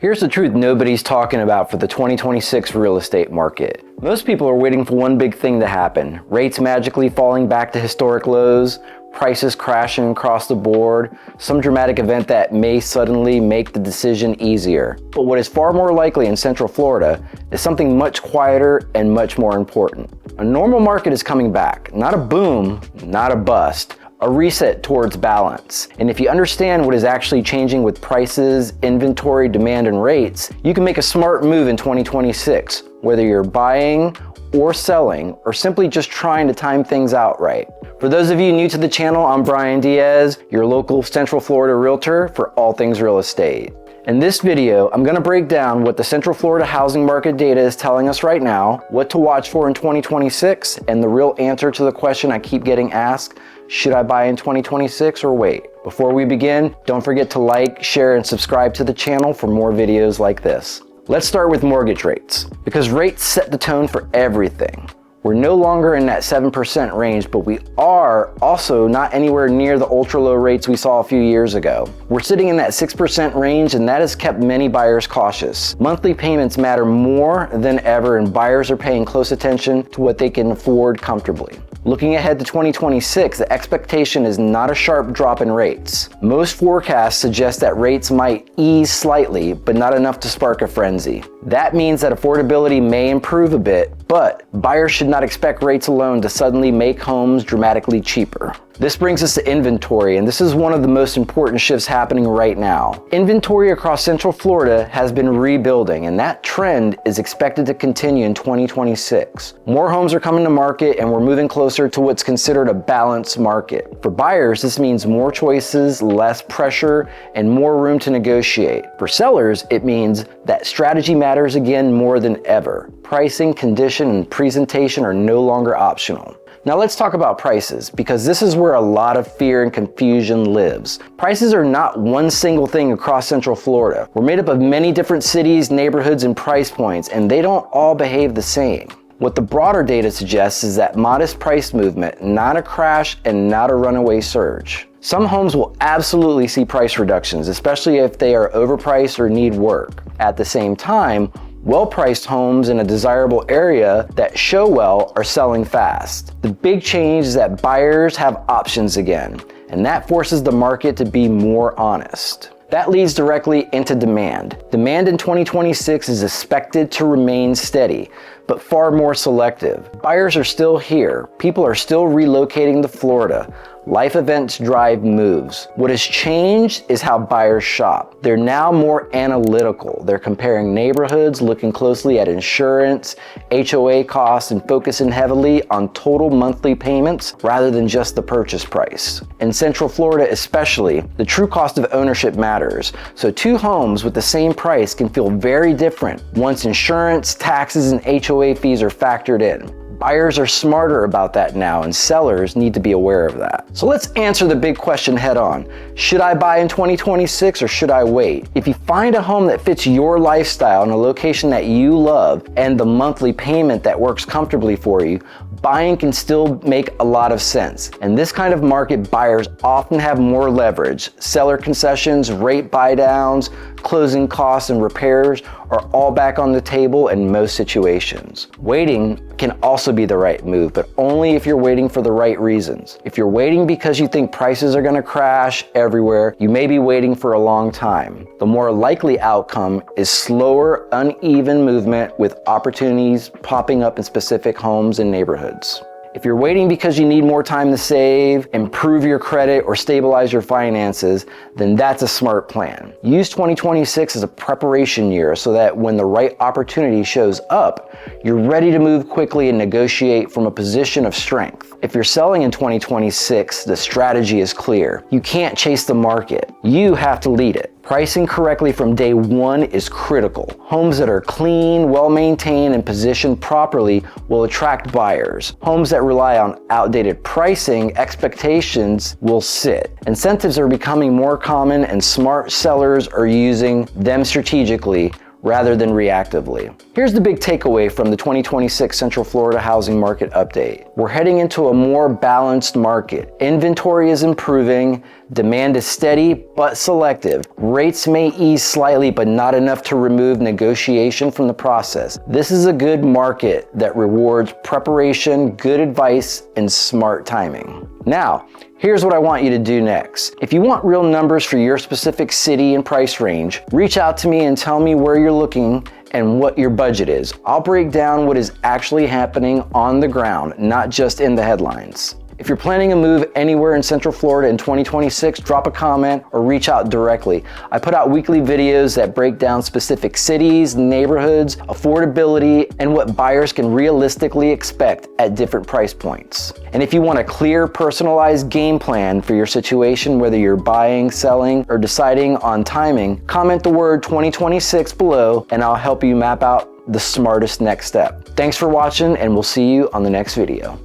Here's the truth nobody's talking about for the 2026 real estate market. Most people are waiting for one big thing to happen. Rates magically falling back to historic lows, prices crashing across the board, some dramatic event that may suddenly make the decision easier. But what is far more likely in Central Florida is something much quieter and much more important. A normal market is coming back, not a boom, not a bust. A reset towards balance. And if you understand what is actually changing with prices, inventory, demand, and rates, you can make a smart move in 2026, whether you're buying or selling, or simply just trying to time things out right. For those of you new to the channel, I'm Brian Diaz, your local Central Florida realtor for all things real estate. In this video, I'm going to break down what the Central Florida housing market data is telling us right now, what to watch for in 2026, and the real answer to the question I keep getting asked, should I buy in 2026 or wait? Before we begin, don't forget to like, share, and subscribe to the channel for more videos like this. Let's start with mortgage rates, because rates set the tone for everything. We're no longer in that 7% range, but we are also not anywhere near the ultra low rates we saw a few years ago. We're sitting in that 6% range, and that has kept many buyers cautious. Monthly payments matter more than ever, and buyers are paying close attention to what they can afford comfortably. Looking ahead to 2026, the expectation is not a sharp drop in rates. Most forecasts suggest that rates might ease slightly, but not enough to spark a frenzy. That means that affordability may improve a bit, but buyers should not expect rates alone to suddenly make homes dramatically cheaper. This brings us to inventory, and this is one of the most important shifts happening right now. Inventory across Central Florida has been rebuilding, and that trend is expected to continue in 2026. More homes are coming to market, and we're moving closer to what's considered a balanced market. For buyers, this means more choices, less pressure, and more room to negotiate. For sellers, it means that strategy matters again more than ever. Pricing, condition, and presentation are no longer optional. Now let's talk about prices, because this is where a lot of fear and confusion lives. Prices are not one single thing across Central Florida. We're made up of many different cities, neighborhoods, and price points, and they don't all behave the same. What the broader data suggests is that modest price movement, not a crash and not a runaway surge. Some homes will absolutely see price reductions, especially if they are overpriced or need work. At the same time, well-priced homes in a desirable area that show well are selling fast. The big change is that buyers have options again, and that forces the market to be more honest. That leads directly into demand. Demand in 2026 is expected to remain steady, but far more selective. Buyers are still here. People are still relocating to Florida. Life events drive moves. What has changed is how buyers shop. They're now more analytical. They're comparing neighborhoods, looking closely at insurance, HOA costs, and focusing heavily on total monthly payments rather than just the purchase price. In Central Florida especially, the true cost of ownership matters. So two homes with the same price can feel very different once insurance, taxes, and HOA fees are factored in. Buyers are smarter about that now, and sellers need to be aware of that. So let's answer the big question head on. Should I buy in 2026 or should I wait? If you find a home that fits your lifestyle in a location that you love and the monthly payment that works comfortably for you, buying can still make a lot of sense. In this kind of market, buyers often have more leverage. Seller concessions, rate buy downs, closing costs, and repairs are all back on the table in most situations. Waiting can also be the right move, but only if you're waiting for the right reasons. If you're waiting because you think prices are going to crash everywhere, you may be waiting for a long time. The more likely outcome is slower, uneven movement with opportunities popping up in specific homes and neighborhoods. If you're waiting because you need more time to save, improve your credit, or stabilize your finances, then that's a smart plan. Use 2026 as a preparation year so that when the right opportunity shows up, you're ready to move quickly and negotiate from a position of strength. If you're selling in 2026, the strategy is clear. You can't chase the market. You have to lead it. Pricing correctly from day one is critical. Homes that are clean, well-maintained, and positioned properly will attract buyers. Homes that rely on outdated pricing expectations will sit. Incentives are becoming more common, and smart sellers are using them strategically rather than reactively. Here's the big takeaway from the 2026 Central Florida housing market update. We're heading into a more balanced market. Inventory is improving, demand is steady but selective. Rates may ease slightly but not enough to remove negotiation from the process. This is a good market that rewards preparation, good advice, and smart timing. Now, here's what I want you to do next. If you want real numbers for your specific city and price range, reach out to me and tell me where you're looking and what your budget is. I'll break down what is actually happening on the ground, not just in the headlines. If you're planning a move anywhere in Central Florida in 2026, drop a comment or reach out directly. I put out weekly videos that break down specific cities, neighborhoods, affordability, and what buyers can realistically expect at different price points. And if you want a clear, personalized game plan for your situation, whether you're buying, selling, or deciding on timing, comment the word 2026 below and I'll help you map out the smartest next step. Thanks for watching and we'll see you on the next video.